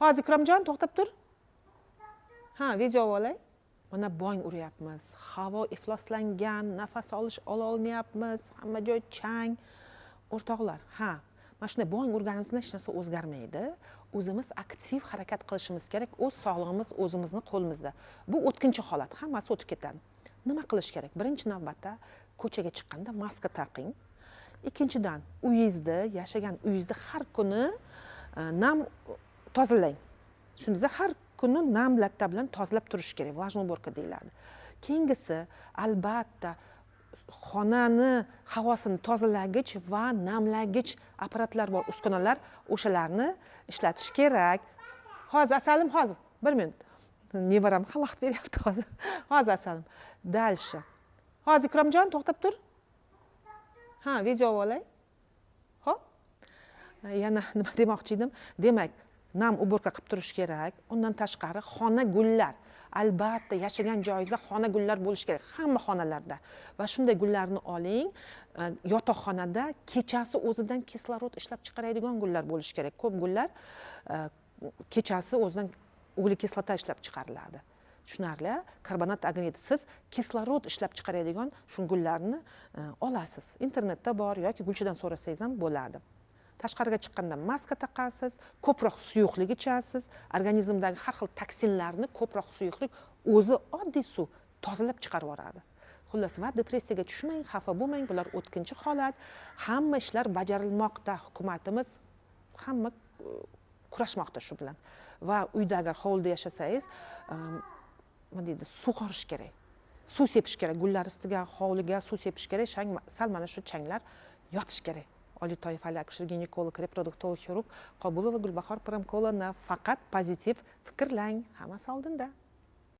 Hozir Ikromjon to'xtab tur. Ha, video olay. Mana bong uryapmiz. Havo ifloslangan, nafas ola olmayapmiz. Hamma joy chang. O'rtoqlar, ha, mana shunday bong urganimizda hech narsa o'zgarmaydi. O'zimiz aktiv harakat qilishimiz kerak. O'z sog'lig'imiz o'zimizni qo'limizda. Bu o'tkinchi holat, hammasi o'tib ketadi. Nima qilish kerak? Birinchi navbatda ko'chaga chiqqanda maska taqing. Ikkinchidan, yashagan uyingizda har kuni nam tozalang. Shunda har kuni nam latta bilan tozalab turish kerak. Влажная уборка deyiladi. Keyingisi, albatta xonani havosini tozalagich va namlagich apparatlar bor, uskunalar, o'shalarni ishlatish kerak. Hozir asalim, hozir 1 minut. Nevaram xalaqit beryapti hozir. Hozir asalim. Dalsha. Hozir Ikromjon to'xtab tur. Ha, video olay. Xo'p. Yana nima demoqchi edim? Demak, nam uborka qilib turish kerak. Undan tashqari xona gullar. Albatta yashagan joyingizda xona gullar bo'lishi kerak, hamma xonalarda. Va shunday gullarni oling. Yotoqxonada kechasi o'zidan kislorod ishlab chiqaradigan gullar bo'lishi kerak. Ko'p gullar kechasi o'zidan uglekislota ishlab chiqariladi. Tushunarli? Karbonat agridsiz kislorod ishlab chiqaradigan shu gullarni olasiz. Internetda bor yoki gulchidan so'rasangiz ham bo'ladi. Tashqariga chiqqanda maska taqasiz, ko'proq suyuqlik ichasiz, organizmdagi har xil toksinlarni ko'proq suyuqlik o'zi oddiy suv tozalab chiqarib yuboradi. Xullas, va depressiyaga tushmang, xafa bo'lmang, bular o'tkinchi holat. Hamma ishlar bajarilmoqda, hukumatimiz hamma kurashmoqda shu bilan. Va uyda agar hovlida yashasangiz, nima deydi, sug'orish kerak. Suv sepish kerak, gullar ustiga, hovliga suv sepish kerak, sal mana shu changlar yotish kerak. Oliy toifali akusher ginekolog, reproduktolog xirurg Qobulova Gulbahor Piramkolovna, faqat pozitiv fikrlang, hammasi oldinda.